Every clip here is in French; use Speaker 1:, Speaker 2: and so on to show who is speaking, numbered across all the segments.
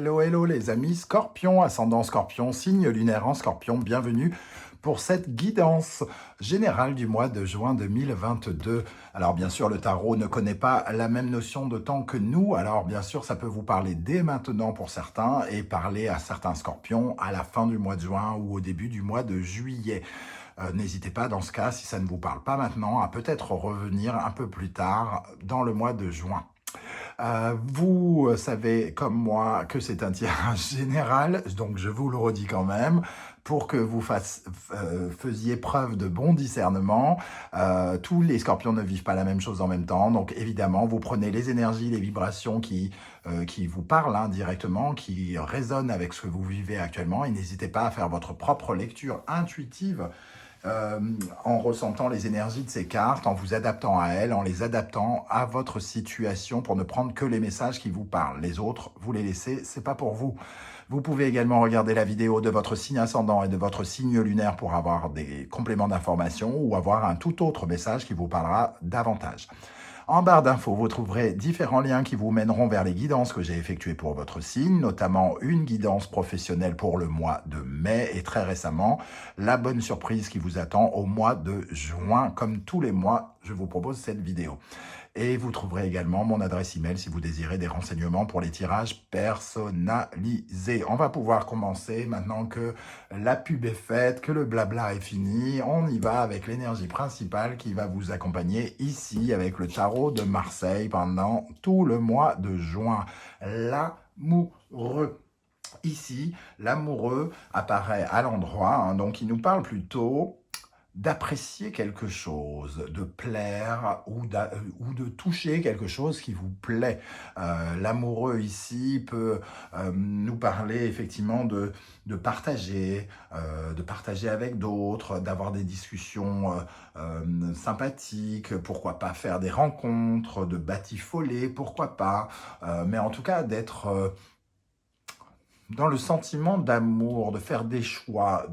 Speaker 1: Hello, hello les amis Scorpion, ascendant Scorpion, signe lunaire en Scorpion, bienvenue pour cette guidance générale du mois de juin 2022. Alors bien sûr, le tarot ne connaît pas la même notion de temps que nous, alors bien sûr, ça peut vous parler dès maintenant pour certains et parler à certains Scorpions à la fin du mois de juin ou au début du mois de juillet. N'hésitez pas dans ce cas, si ça ne vous parle pas maintenant, à peut-être revenir un peu plus tard dans le mois de juin. Vous savez comme moi que c'est un tirage général, donc je vous le redis quand même, pour que vous faisiez preuve de bon discernement. Tous les scorpions ne vivent pas la même chose en même temps, donc évidemment, vous prenez les énergies, les vibrations qui vous parlent directement, qui résonnent avec ce que vous vivez actuellement, et n'hésitez pas à faire votre propre lecture intuitive en ressentant les énergies de ces cartes, en vous adaptant à elles, en les adaptant à votre situation pour ne prendre que les messages qui vous parlent. Les autres, vous les laissez, c'est pas pour vous. Vous pouvez également regarder la vidéo de votre signe ascendant et de votre signe lunaire pour avoir des compléments d'information ou avoir un tout autre message qui vous parlera davantage. En barre d'infos, vous trouverez différents liens qui vous mèneront vers les guidances que j'ai effectuées pour votre signe, notamment une guidance professionnelle pour le mois de mai et très récemment, la bonne surprise qui vous attend au mois de juin. Comme tous les mois, je vous propose cette vidéo. Et vous trouverez également mon adresse email si vous désirez des renseignements pour les tirages personnalisés. On va pouvoir commencer maintenant que la pub est faite, que le blabla est fini. On y va avec l'énergie principale qui va vous accompagner ici avec le tarot de Marseille pendant tout le mois de juin. L'amoureux. Ici, l'amoureux apparaît à l'endroit, donc il nous parle plutôt d'apprécier quelque chose, de plaire ou de toucher quelque chose qui vous plaît. L'amoureux ici peut nous parler effectivement de partager avec d'autres, d'avoir des discussions sympathiques, pourquoi pas faire des rencontres, de batifoler, pourquoi pas, mais en tout cas d'être dans le sentiment d'amour, de faire des choix,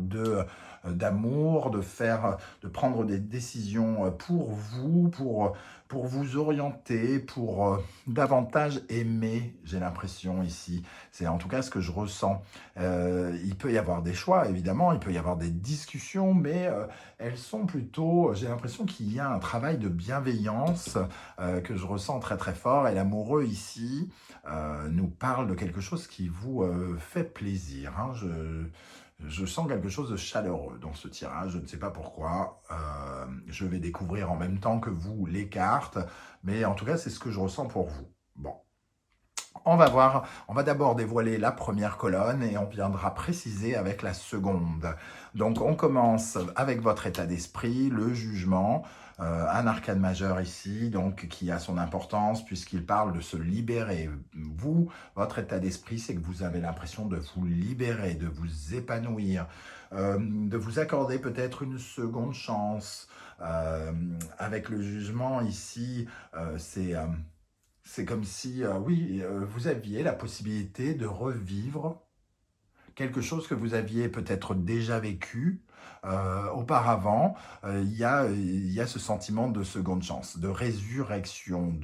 Speaker 1: d'amour, de prendre des décisions pour vous, pour vous orienter, pour davantage aimer, j'ai l'impression ici. C'est en tout cas ce que je ressens. Il peut y avoir des choix, évidemment, il peut y avoir des discussions, mais elles sont plutôt, j'ai l'impression qu'il y a un travail de bienveillance que je ressens très très fort, et l'amoureux ici nous parle de quelque chose qui vous fait plaisir. Je sens quelque chose de chaleureux dans ce tirage, je ne sais pas pourquoi. Je vais découvrir en même temps que vous les cartes, mais en tout cas, c'est ce que je ressens pour vous. Bon. On va voir, on va d'abord dévoiler la première colonne et on viendra préciser avec la seconde. Donc on commence avec votre état d'esprit, le jugement, un arcane majeur ici, donc qui a son importance puisqu'il parle de se libérer. Vous, votre état d'esprit, c'est que vous avez l'impression de vous libérer, de vous épanouir, de vous accorder peut-être une seconde chance. Avec le jugement ici, c'est comme si, vous aviez la possibilité de revivre quelque chose que vous aviez peut-être déjà vécu auparavant. Il y a ce sentiment de seconde chance, de résurrection,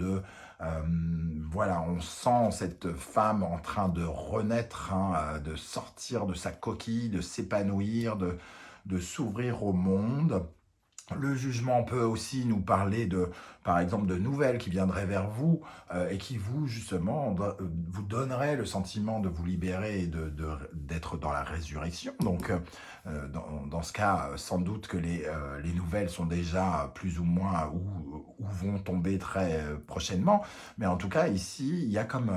Speaker 1: voilà, on sent cette femme en train de renaître, de sortir de sa coquille, de s'épanouir, de s'ouvrir au monde. Le jugement peut aussi nous parler par exemple, de nouvelles qui viendraient vers vous et qui vous, justement, vous donneraient le sentiment de vous libérer et d'être dans la résurrection. Donc, dans ce cas, sans doute que les nouvelles sont déjà plus ou moins ou vont tomber très prochainement. Mais en tout cas, ici, il y a comme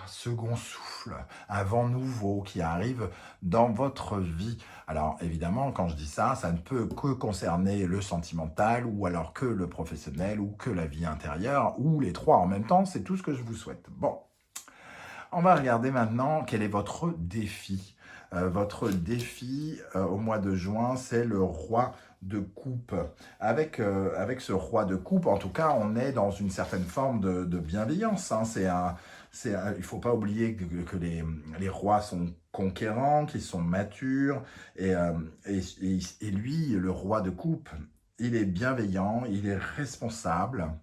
Speaker 1: second souffle, un vent nouveau qui arrive dans votre vie. Alors évidemment, quand je dis ça, ça ne peut que concerner le sentimental, ou alors que le professionnel, ou que la vie intérieure, ou les trois en même temps, c'est tout ce que je vous souhaite. Bon, on va regarder maintenant quel est votre défi. Votre défi au mois de juin, c'est le roi de coupe. Avec ce roi de coupe, en tout cas, on est dans une certaine forme de bienveillance. Il ne faut pas oublier que les rois sont conquérants, qu'ils sont matures, et lui, le roi de coupe, il est bienveillant, il est responsable.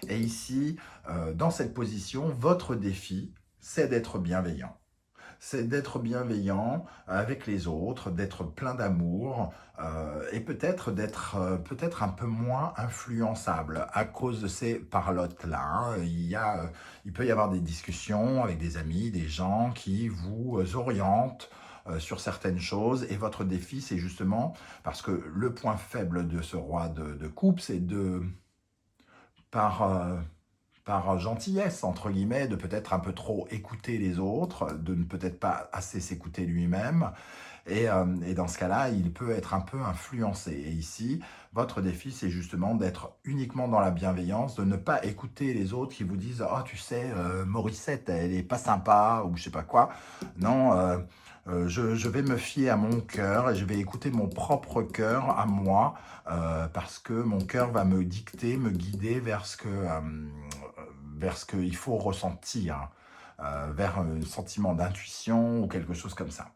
Speaker 1: Et ici, dans cette position, votre défi, c'est d'être bienveillant. C'est d'être bienveillant avec les autres, d'être plein d'amour et peut-être d'être peut-être un peu moins influençable à cause de ces parlottes-là, hein. Il peut y avoir des discussions avec des amis, des gens qui vous orientent sur certaines choses et votre défi, c'est justement parce que le point faible de ce roi de coupe, c'est par, euh, par gentillesse, entre guillemets, de peut-être un peu trop écouter les autres, de ne peut-être pas assez s'écouter lui-même. Et dans ce cas-là, il peut être un peu influencé. Et ici, votre défi, c'est justement d'être uniquement dans la bienveillance, de ne pas écouter les autres qui vous disent «Oh, tu sais, Morissette, elle est pas sympa» ou je sais pas quoi. Non, je vais me fier à mon cœur et je vais écouter mon propre cœur à moi parce que mon cœur va me dicter, me guider vers ce qu'il faut ressentir, vers un sentiment d'intuition ou quelque chose comme ça.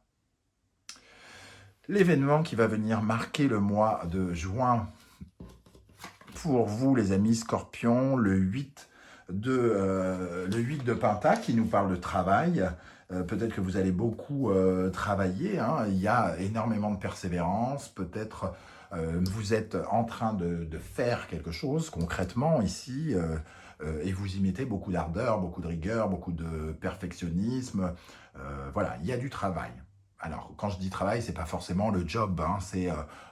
Speaker 1: L'événement qui va venir marquer le mois de juin pour vous, les amis Scorpions, le 8 de Pentacle qui nous parle de travail. Peut-être que vous allez beaucoup travailler, hein. Il y a énormément de persévérance. Peut-être vous êtes en train de faire quelque chose concrètement ici et vous y mettez beaucoup d'ardeur, beaucoup de rigueur, beaucoup de perfectionnisme. Voilà, il y a du travail. Alors, quand je dis travail, c'est pas forcément le job, hein, c'est,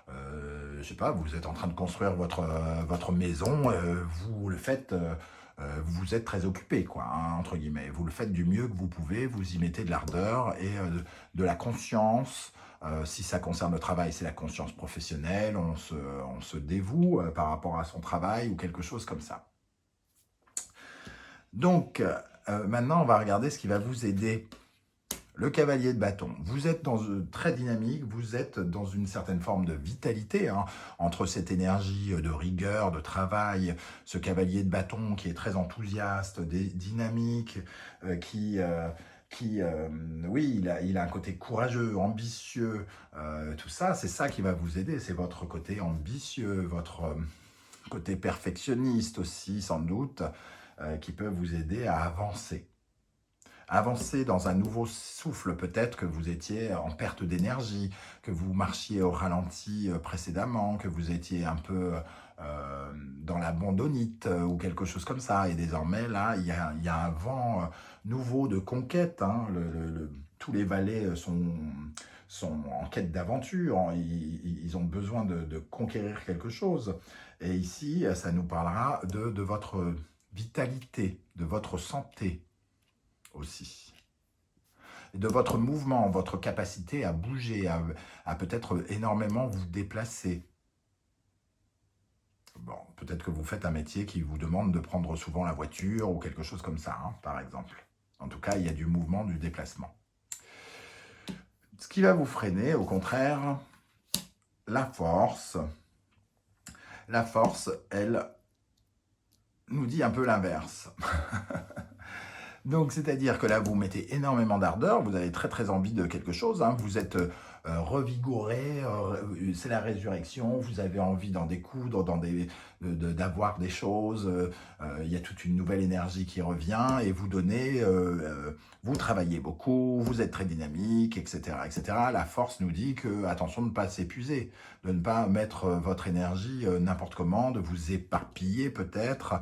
Speaker 1: je sais pas, vous êtes en train de construire votre maison, vous le faites, vous êtes très occupé, quoi, hein, entre guillemets. Vous le faites du mieux que vous pouvez, vous y mettez de l'ardeur et de la conscience. Si ça concerne le travail, c'est la conscience professionnelle, on se dévoue par rapport à son travail ou quelque chose comme ça. Donc, maintenant, on va regarder ce qui va vous aider. Le cavalier de bâton, vous êtes très dynamique, vous êtes dans une certaine forme de vitalité, hein, entre cette énergie de rigueur, de travail, ce cavalier de bâton qui est très enthousiaste, dynamique, oui, il a un côté courageux, ambitieux, tout ça, c'est ça qui va vous aider, c'est votre côté ambitieux, votre côté perfectionniste aussi, sans doute, qui peut vous aider à avancer. Avancer dans un nouveau souffle, peut-être que vous étiez en perte d'énergie, que vous marchiez au ralenti précédemment, que vous étiez un peu dans l'abandonnite ou quelque chose comme ça. Et désormais, là, il y a un vent nouveau de conquête, hein. Tous les valets sont en quête d'aventure, hein. Ils ont besoin de conquérir quelque chose. Et ici, ça nous parlera de votre vitalité, de votre santé, aussi. Et de votre mouvement, votre capacité à bouger, à peut-être énormément vous déplacer. Bon, peut-être que vous faites un métier qui vous demande de prendre souvent la voiture ou quelque chose comme ça, hein, par exemple. En tout cas, il y a du mouvement, du déplacement. Ce qui va vous freiner, au contraire, la force. La force, elle, nous dit un peu l'inverse. Donc, c'est-à-dire que là, vous mettez énormément d'ardeur, vous avez très très envie de quelque chose, hein, vous êtes revigoré, c'est la résurrection, vous avez envie d'en découdre, d'avoir des choses, il y a toute une nouvelle énergie qui revient et vous donnez, vous travaillez beaucoup, vous êtes très dynamique, etc., etc. La force nous dit que, attention de ne pas s'épuiser, de ne pas mettre votre énergie n'importe comment, de vous éparpiller peut-être,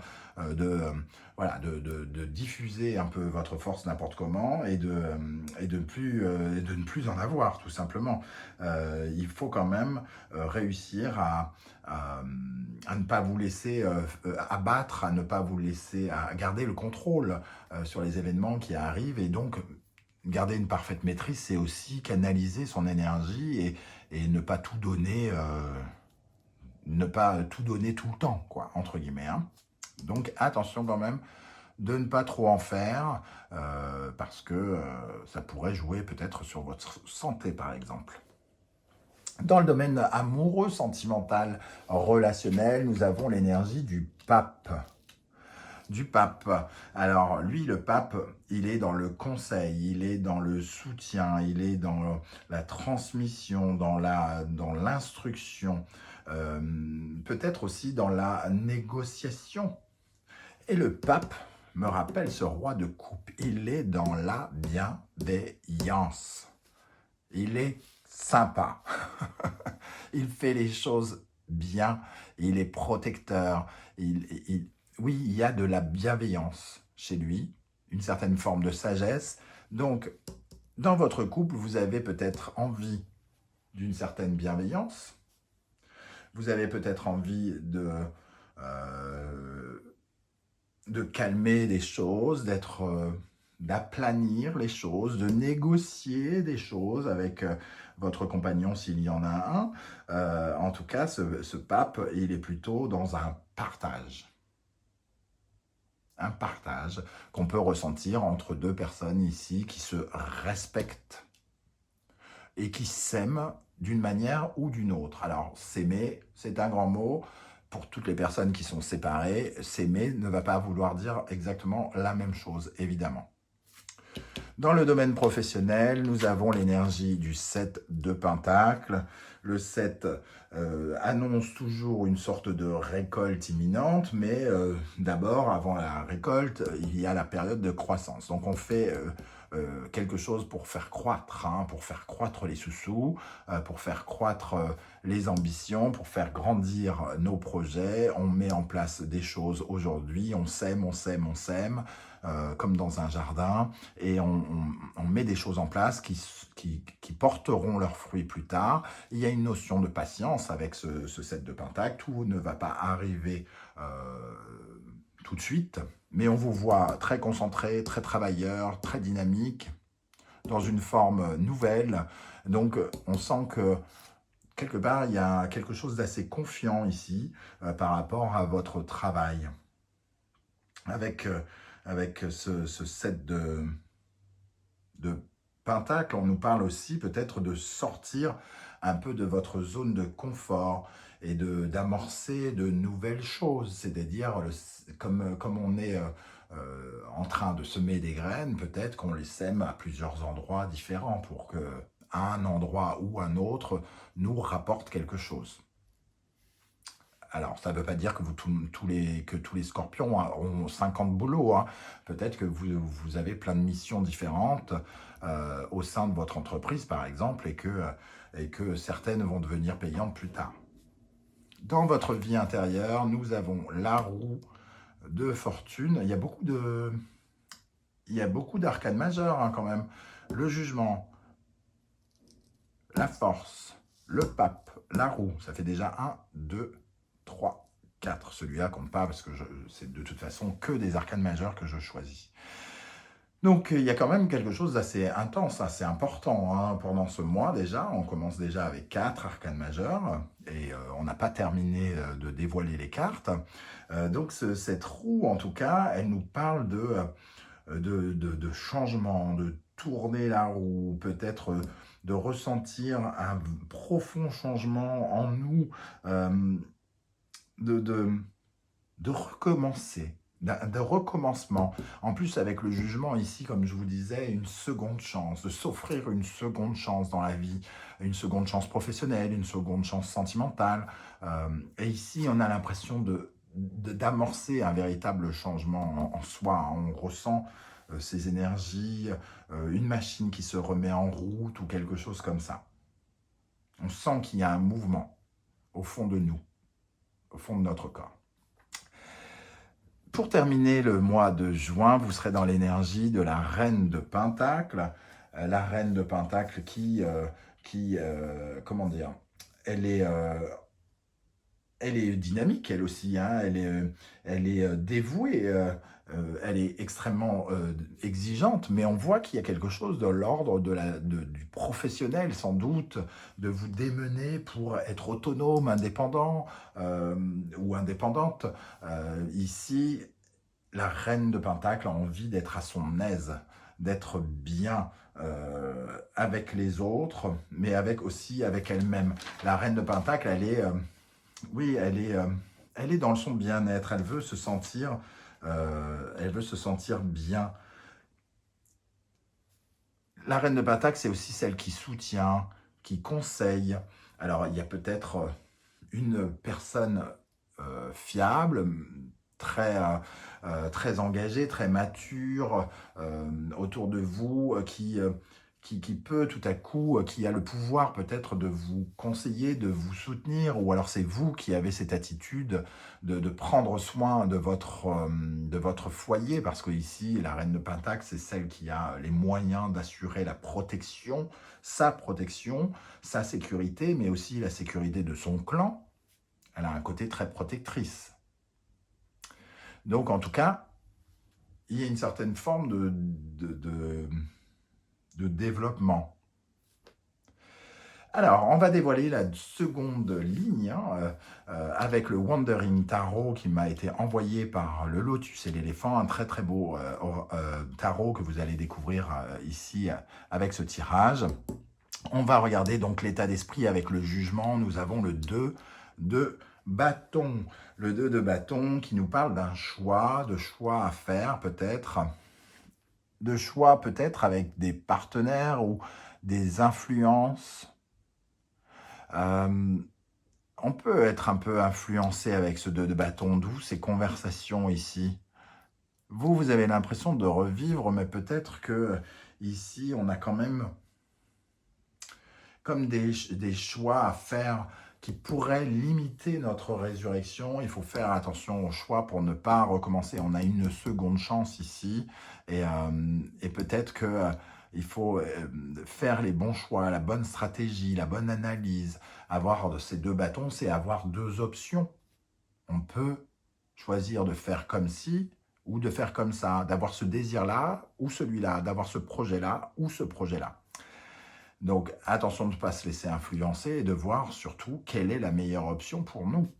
Speaker 1: voilà, de diffuser un peu votre force n'importe comment et de ne plus en avoir, tout simplement. Il faut quand même réussir à ne pas vous laisser abattre, à ne pas vous laisser, à garder le contrôle sur les événements qui arrivent et donc garder une parfaite maîtrise, c'est aussi canaliser son énergie et ne pas tout donner, tout le temps, quoi, entre guillemets, hein. Donc attention quand même de ne pas trop en faire, parce que ça pourrait jouer peut-être sur votre santé, par exemple. Dans le domaine amoureux, sentimental, relationnel, nous avons l'énergie du pape. Du pape. Alors, lui, le pape, il est dans le conseil, il est dans le soutien, il est dans la transmission, dans l'instruction, peut-être aussi dans la négociation. Et le pape, me rappelle ce roi de coupe. Il est dans la bienveillance. Il est sympa. Il fait les choses bien. Il est protecteur. Oui, il y a de la bienveillance chez lui, une certaine forme de sagesse. Donc, dans votre couple, vous avez peut-être envie d'une certaine bienveillance. Vous avez peut-être envie de calmer des choses, d'aplanir les choses, de négocier des choses avec votre compagnon s'il y en a un. En tout cas, ce pape, il est plutôt dans un partage. Un partage qu'on peut ressentir entre deux personnes ici qui se respectent et qui s'aiment d'une manière ou d'une autre. Alors, s'aimer, c'est un grand mot. Pour toutes les personnes qui sont séparées, s'aimer ne va pas vouloir dire exactement la même chose, évidemment. Dans le domaine professionnel, nous avons l'énergie du 7 de Pentacle. Le 7 annonce toujours une sorte de récolte imminente, mais d'abord, avant la récolte, il y a la période de croissance. Donc on fait quelque chose pour faire croître, pour faire croître les sous-sous, pour faire croître les ambitions, pour faire grandir nos projets. On met en place des choses aujourd'hui, on sème, comme dans un jardin, et on met des choses en place qui porteront leurs fruits plus tard. Il y a une notion de patience avec ce 7 de Pentacle. Tout ne va pas arriver tout de suite, mais on vous voit très concentré, très travailleur, très dynamique, dans une forme nouvelle. Donc on sent que quelque part, il y a quelque chose d'assez confiant ici par rapport à votre travail. Avec ce 7 de Pentacle, on nous parle aussi peut-être de sortir un peu de votre zone de confort et d'amorcer de nouvelles choses. C'est-à-dire, comme on est en train de semer des graines, peut-être qu'on les sème à plusieurs endroits différents pour qu'un endroit ou un autre nous rapporte quelque chose. Alors, ça ne veut pas dire que tous les scorpions ont 50 boulots. Peut-être que vous avez plein de missions différentes au sein de votre entreprise, par exemple, et que certaines vont devenir payantes plus tard. Dans votre vie intérieure, nous avons la roue de fortune. Il y a beaucoup d'arcanes majeures quand même. Le jugement, la force, le pape, la roue. Ça fait déjà 1, 2, 3, 4. Celui-là compte pas parce que c'est de toute façon que des arcanes majeures que je choisis. Donc il y a quand même quelque chose d'assez intense, assez important pendant ce mois déjà. On commence déjà avec 4 arcanes majeures et on n'a pas terminé de dévoiler les cartes. Donc cette roue, en tout cas, elle nous parle de changement, de tourner la roue, peut-être de ressentir un profond changement en nous, de recommencer, de recommencement. En plus, avec le jugement ici, comme je vous disais, une seconde chance, de s'offrir une seconde chance dans la vie, une seconde chance professionnelle, une seconde chance sentimentale. Et ici, on a l'impression d'amorcer un véritable changement en soi. On ressent ces énergies, une machine qui se remet en route ou quelque chose comme ça. On sent qu'il y a un mouvement au fond de nous, au fond de notre corps. Pour terminer le mois de juin, vous serez dans l'énergie de la Reine de Pentacle. La Reine de Pentacle comment dire, elle est dynamique, elle aussi, elle est dévouée, elle est extrêmement exigeante, mais on voit qu'il y a quelque chose de l'ordre du professionnel, sans doute, de vous démener pour être autonome, indépendant ou indépendante. Ici, la Reine de Pentacle a envie d'être à son aise, d'être bien avec les autres, mais aussi avec elle-même. La Reine de Pentacle, oui, elle est dans son bien-être, elle veut se sentir bien. La Reine de Pentacle, c'est aussi celle qui soutient, qui conseille. Alors, il y a peut-être une personne fiable, très très engagé, très mature autour de vous, qui peut tout à coup, qui a le pouvoir peut-être de vous conseiller, de vous soutenir, ou alors c'est vous qui avez cette attitude de prendre soin de votre foyer, parce que ici, la reine de Pentacle, c'est celle qui a les moyens d'assurer la protection, sa sécurité, mais aussi la sécurité de son clan. Elle a un côté très protectrice. Donc, en tout cas, il y a une certaine forme de développement. Alors, on va dévoiler la seconde ligne avec le Wandering Tarot qui m'a été envoyé par le Lotus et l'éléphant, un très très beau tarot que vous allez découvrir ici avec ce tirage. On va regarder donc l'état d'esprit avec le jugement. Nous avons le 2 de bâton. Le 2 de bâton qui nous parle d'un choix, de choix à faire peut-être, de choix peut-être avec des partenaires ou des influences. On peut être un peu influencé avec ce 2 de bâton, d'où ces conversations ici. Vous avez l'impression de revivre, mais peut-être que ici, on a quand même comme des choix à faire qui pourraient limiter notre résurrection. Il faut faire attention aux choix pour ne pas recommencer. On a une seconde chance ici, et peut-être que il faut faire les bons choix, la bonne stratégie, la bonne analyse. Avoir ces 2 bâtons, c'est avoir 2 options. On peut choisir de faire comme ci ou de faire comme ça, d'avoir ce désir-là ou celui-là, d'avoir ce projet-là ou ce projet-là. Donc, attention de ne pas se laisser influencer et de voir surtout quelle est la meilleure option pour nous.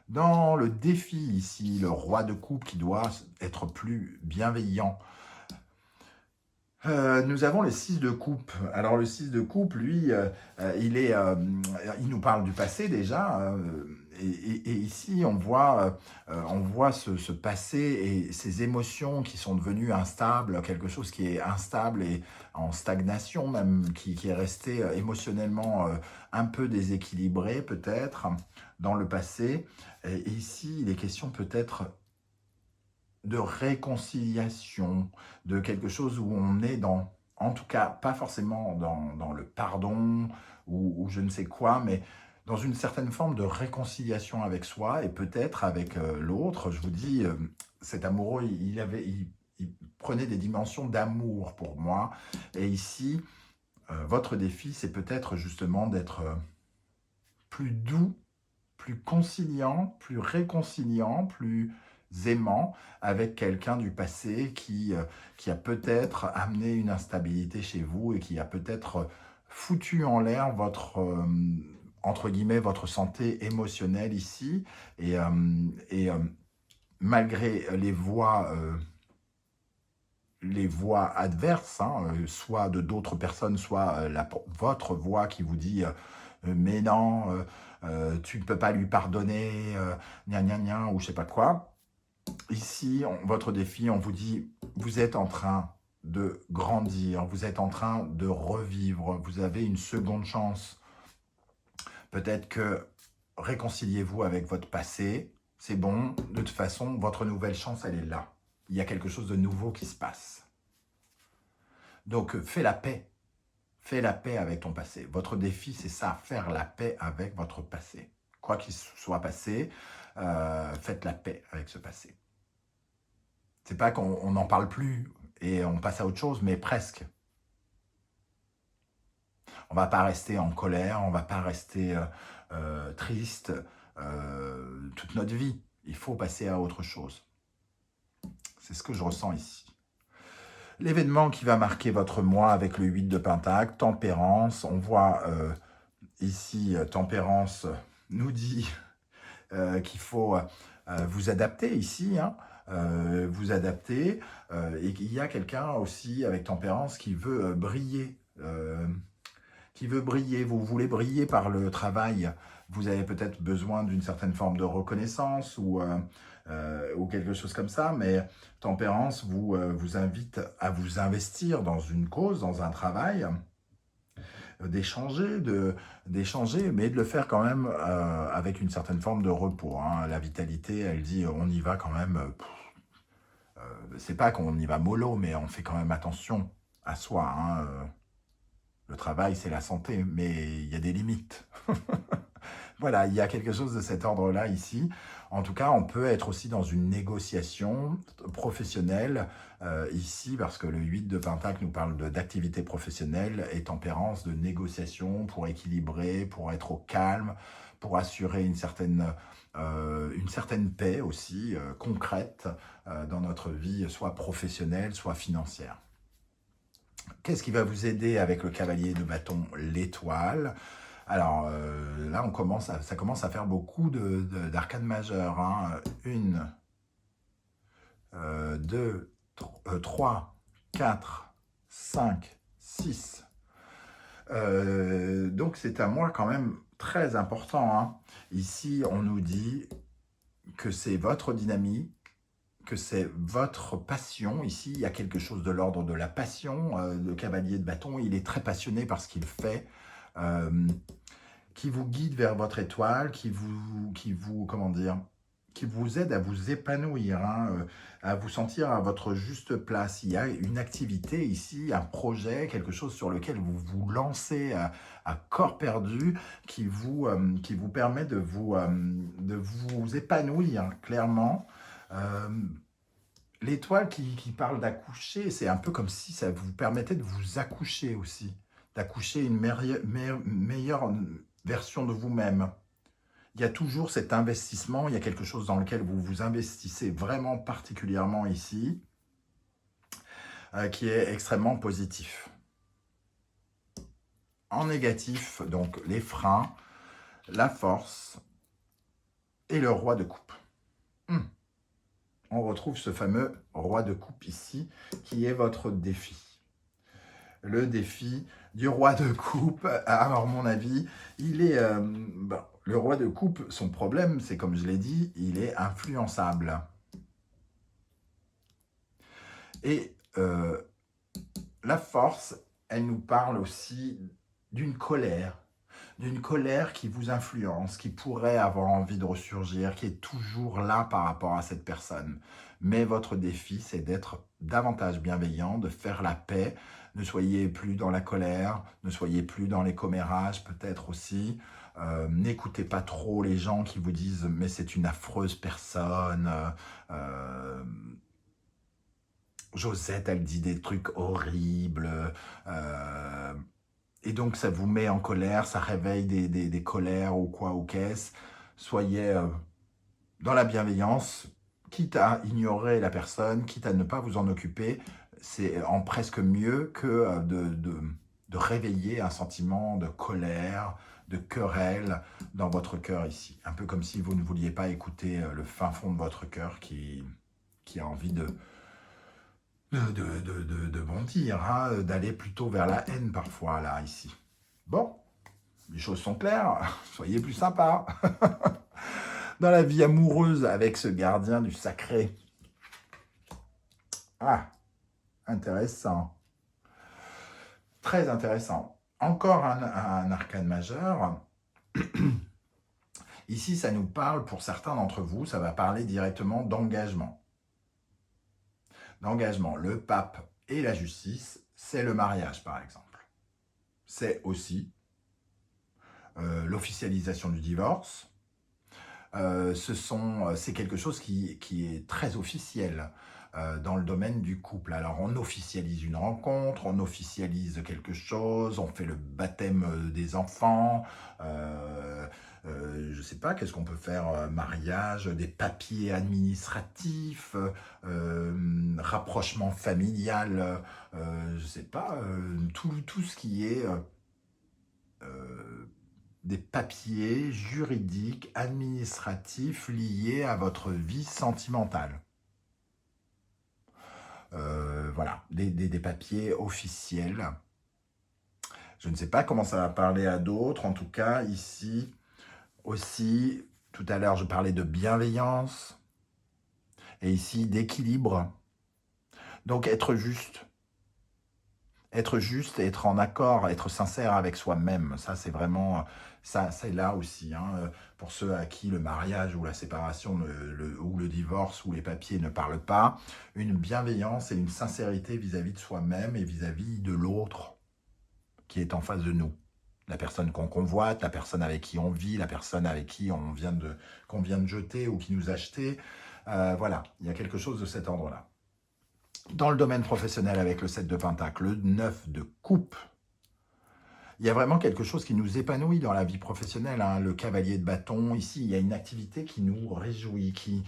Speaker 1: Dans le défi ici, le roi de coupe qui doit être plus bienveillant, nous avons le 6 de coupe. Alors le 6 de coupe, lui, il nous parle du passé déjà, et ici on voit ce passé et ces émotions qui sont devenues instables, quelque chose qui est instable et en stagnation même, qui est resté émotionnellement un peu déséquilibré peut-être dans le passé. Et ici, il est question peut-être de réconciliation, de quelque chose où on est dans, en tout cas, pas forcément dans le pardon ou je ne sais quoi, mais dans une certaine forme de réconciliation avec soi et peut-être avec l'autre. Je vous dis, cet amoureux, il prenait des dimensions d'amour pour moi. Et ici, votre défi, c'est peut-être justement d'être plus doux, plus conciliant, plus réconciliant, plus aimant avec quelqu'un du passé qui a peut-être amené une instabilité chez vous et qui a peut-être foutu en l'air votre, entre guillemets, votre santé émotionnelle ici. Et malgré les voix adverses, hein, soit de d'autres personnes, soit votre voix qui vous dit mais non, tu ne peux pas lui pardonner, gna gna gna, ou je sais pas quoi. Ici, votre défi, on vous dit, vous êtes en train de grandir, vous êtes en train de revivre, vous avez une seconde chance. Peut-être que réconciliez-vous avec votre passé, c'est bon, de toute façon, votre nouvelle chance, elle est là. Il y a quelque chose de nouveau qui se passe. Donc, fais la paix. Fais la paix avec ton passé. Votre défi, c'est ça, faire la paix avec votre passé. Quoi qu'il soit passé, faites la paix avec ce passé. C'est pas qu'on n'en parle plus et on passe à autre chose, mais presque. On va pas rester en colère, on va pas rester triste toute notre vie. Il faut passer à autre chose. C'est ce que je ressens ici. L'événement qui va marquer votre mois avec le 8 de Pentacle, tempérance. On voit ici, tempérance nous dit qu'il faut vous adapter ici, hein, vous adapter. Et qu'il y a quelqu'un aussi avec tempérance qui veut briller. Vous voulez briller par le travail. Vous avez peut-être besoin d'une certaine forme de reconnaissance ou quelque chose comme ça, mais tempérance vous invite à vous investir dans une cause, dans un travail. d'échanger, mais de le faire quand même avec une certaine forme de repos, hein. La vitalité, elle dit, on y va quand même, c'est pas qu'on y va mollo, mais on fait quand même attention à soi, hein. Le travail, c'est la santé, mais il y a des limites. Voilà, il y a quelque chose de cet ordre-là ici. En tout cas, on peut être aussi dans une négociation professionnelle ici, parce que le 8 de Pentacle nous parle d'activité professionnelle et tempérance, de négociation pour équilibrer, pour être au calme, pour assurer une certaine paix aussi concrète dans notre vie, soit professionnelle, soit financière. Qu'est-ce qui va vous aider avec le cavalier de bâton, l'étoile? Alors là, ça commence à faire beaucoup d'arcanes majeures, hein. 1, 2, 3, 4, 5, 6. Donc c'est un mois quand même très important, hein. Ici, on nous dit que c'est votre dynamique, que c'est votre passion. Ici, il y a quelque chose de l'ordre de la passion. Le cavalier de bâton, il est très passionné par ce qu'il fait, qui vous guide vers votre étoile, comment dire, qui vous aide à vous épanouir, hein, à vous sentir à votre juste place. Il y a une activité ici, un projet, quelque chose sur lequel vous vous lancez à corps perdu, qui vous permet de vous épanouir clairement. L'étoile qui parle d'accoucher, c'est un peu comme si ça vous permettait de vous accoucher aussi, d'accoucher une meilleure version de vous-même. Il y a toujours cet investissement, il y a quelque chose dans lequel vous vous investissez vraiment particulièrement ici, qui est extrêmement positif. En négatif, donc les freins, la force et le roi de coupe. On retrouve ce fameux roi de coupe ici, qui est votre défi. Le défi du roi de coupe, à mon avis, il est... le roi de coupe, son problème, c'est comme je l'ai dit, il est influençable. Et la force, elle nous parle aussi d'une colère qui vous influence, qui pourrait avoir envie de ressurgir, qui est toujours là par rapport à cette personne. Mais votre défi, c'est d'être davantage bienveillant, de faire la paix. Ne soyez plus dans la colère, ne soyez plus dans les commérages peut-être aussi. N'écoutez pas trop les gens qui vous disent « mais c'est une affreuse personne ». Josette, elle dit des trucs horribles. Et donc, ça vous met en colère, ça réveille des colères ou quoi, ou qu'est-ce. Soyez dans la bienveillance, quitte à ignorer la personne, quitte à ne pas vous en occuper. C'est en presque mieux que de réveiller un sentiment de colère, de querelle dans votre cœur ici. Un peu comme si vous ne vouliez pas écouter le fin fond de votre cœur qui a envie de bondir, hein, d'aller plutôt vers la haine parfois, là, ici. Bon, les choses sont claires, soyez plus sympa. Dans la vie amoureuse avec ce gardien du sacré. Ah, intéressant. Très intéressant. Encore un arcane majeur. Ici, ça nous parle, pour certains d'entre vous, ça va parler directement d'engagement. D'engagement. Le pape et la justice, c'est le mariage, par exemple. C'est aussi l'officialisation du divorce. C'est quelque chose qui est très officiel dans le domaine du couple. Alors, on officialise une rencontre, on officialise quelque chose, on fait le baptême des enfants, je ne sais pas, qu'est-ce qu'on peut faire, mariage, des papiers administratifs, rapprochement familial, je ne sais pas, tout ce qui est des papiers juridiques, administratifs liés à votre vie sentimentale. Voilà, des papiers officiels. Je ne sais pas comment ça va parler à d'autres. En tout cas, ici aussi, tout à l'heure, je parlais de bienveillance. Et ici, d'équilibre. Donc, être juste. Être juste, être en accord, être sincère avec soi-même, ça c'est vraiment, ça c'est là aussi, hein, pour ceux à qui le mariage ou la séparation ou le divorce ou les papiers ne parlent pas, une bienveillance et une sincérité vis-à-vis de soi-même et vis-à-vis de l'autre qui est en face de nous. La personne qu'on convoite, la personne avec qui on vit, la personne avec qui qu'on vient de jeter ou qui nous a jeté. Voilà, il y a quelque chose de cet ordre-là. Dans le domaine professionnel avec le 7 de Pentacle, le 9 de coupe, il y a vraiment quelque chose qui nous épanouit dans la vie professionnelle. Hein. Le cavalier de bâton, ici, il y a une activité qui nous réjouit, qui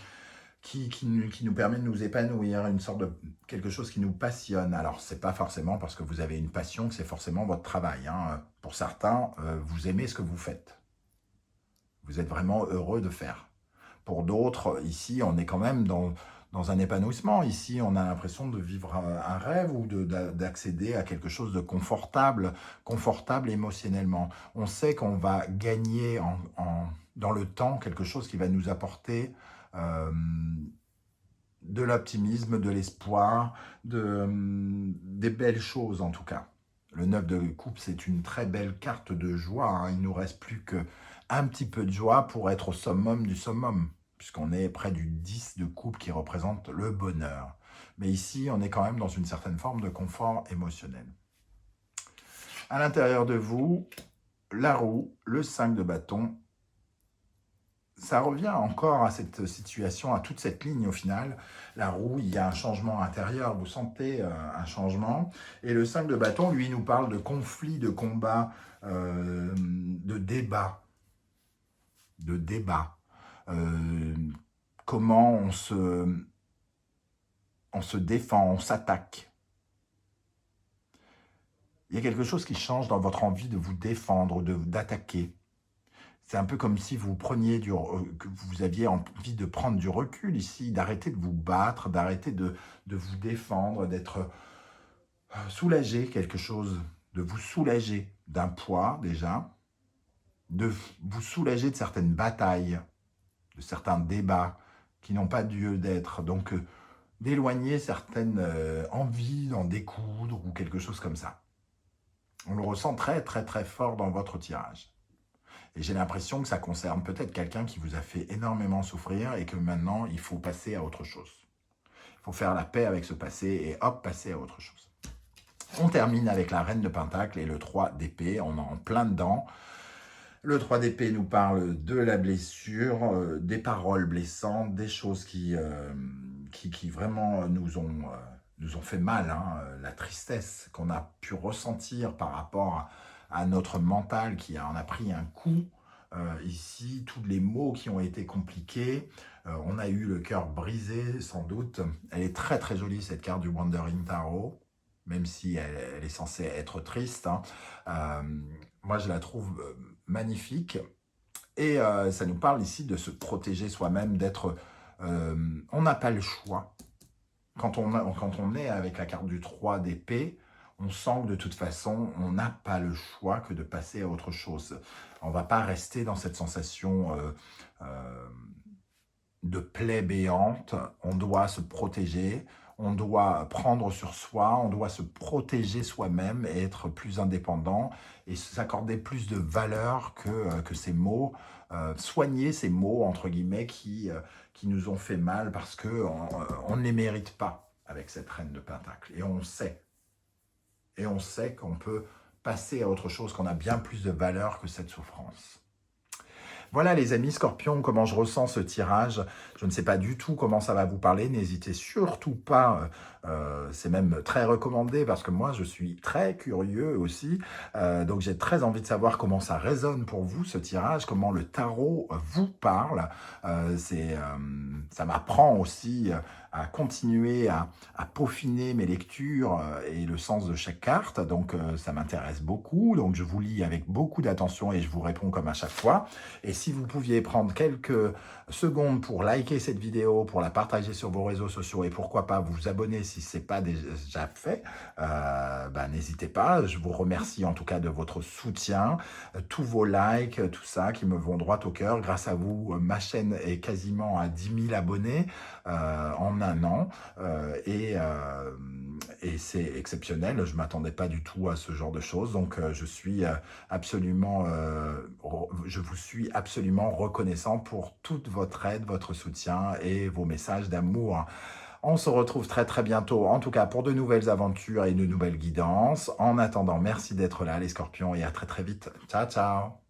Speaker 1: nous permet de nous épanouir, une sorte de quelque chose qui nous passionne. Alors, c'est pas forcément parce que vous avez une passion que c'est forcément votre travail. Hein. Pour certains, vous aimez ce que vous faites. Vous êtes vraiment heureux de faire. Pour d'autres, ici, on est quand même dans un épanouissement. Ici, on a l'impression de vivre un rêve ou d'accéder à quelque chose de confortable émotionnellement. On sait qu'on va gagner dans le temps quelque chose qui va nous apporter de l'optimisme, de l'espoir, des belles choses en tout cas. Le 9 de coupe, c'est une très belle carte de joie. Hein. Il ne nous reste plus qu'un petit peu de joie pour être au summum du summum, puisqu'on est près du 10 de coupe qui représente le bonheur. Mais ici, on est quand même dans une certaine forme de confort émotionnel. À l'intérieur de vous, la roue, le 5 de bâton, ça revient encore à cette situation, à toute cette ligne au final. La roue, il y a un changement intérieur, vous sentez un changement. Et le 5 de bâton, lui, nous parle de conflit, de combat, de débat. De débat. Comment on se défend, on s'attaque. Il y a quelque chose qui change dans votre envie de vous défendre, d'attaquer. C'est un peu comme si vous preniez que vous aviez envie de prendre du recul ici, d'arrêter de vous battre, d'arrêter de vous défendre, d'être soulagé quelque chose, de vous soulager d'un poids déjà, de vous soulager de certaines batailles, de certains débats qui n'ont pas lieu d'être. Donc, d'éloigner certaines envies d'en découdre ou quelque chose comme ça. On le ressent très, très, très fort dans votre tirage. Et j'ai l'impression que ça concerne peut-être quelqu'un qui vous a fait énormément souffrir et que maintenant, il faut passer à autre chose. Il faut faire la paix avec ce passé et hop, passer à autre chose. On termine avec la reine de Pentacle et le 3 d'épée. On est en plein dedans. Le 3 d'épée nous parle de la blessure, des paroles blessantes, des choses qui vraiment nous ont fait mal. Hein. La tristesse qu'on a pu ressentir par rapport à notre mental qui en a pris un coup. Ici, tous les mots qui ont été compliqués. On a eu le cœur brisé, sans doute. Elle est très très jolie, cette carte du Wandering Tarot, même si elle est censée être triste. Hein. Moi, je la trouve magnifique. Et ça nous parle ici de se protéger soi-même, d'être... on n'a pas le choix. Quand on est avec la carte du 3 d'épée, on sent que de toute façon, on n'a pas le choix que de passer à autre chose. On ne va pas rester dans cette sensation de plaie béante. On doit se protéger, on doit prendre sur soi, on doit se protéger soi-même et être plus indépendant et s'accorder plus de valeur que ces mots, soigner ces mots, entre guillemets, qui nous ont fait mal parce qu'on ne les mérite pas avec cette reine de Pentacle. Et on sait. Et on sait qu'on peut passer à autre chose, qu'on a bien plus de valeur que cette souffrance. Voilà les amis Scorpions, comment je ressens ce tirage. Je ne sais pas du tout comment ça va vous parler. N'hésitez surtout pas, c'est même très recommandé parce que moi je suis très curieux aussi. Donc j'ai très envie de savoir comment ça résonne pour vous ce tirage, comment le tarot vous parle. Ça m'apprend aussi à continuer à peaufiner mes lectures et le sens de chaque carte. Donc ça m'intéresse beaucoup. Donc je vous lis avec beaucoup d'attention et je vous réponds comme à chaque fois. Et si vous pouviez prendre quelques secondes pour liker cette vidéo, pour la partager sur vos réseaux sociaux et pourquoi pas vous abonner si ce n'est pas déjà fait, n'hésitez pas. Je vous remercie en tout cas de votre soutien, tous vos likes, tout ça qui me vont droit au cœur. Grâce à vous, ma chaîne est quasiment à 10 000 abonnés en un an. et c'est exceptionnel. Je m'attendais pas du tout à ce genre de choses. Donc, je suis absolument, je vous suis absolument reconnaissant pour toute votre aide, votre soutien et vos messages d'amour. On se retrouve très très bientôt, en tout cas pour de nouvelles aventures et de nouvelles guidances. En attendant, merci d'être là les scorpions et à très très vite. Ciao ciao.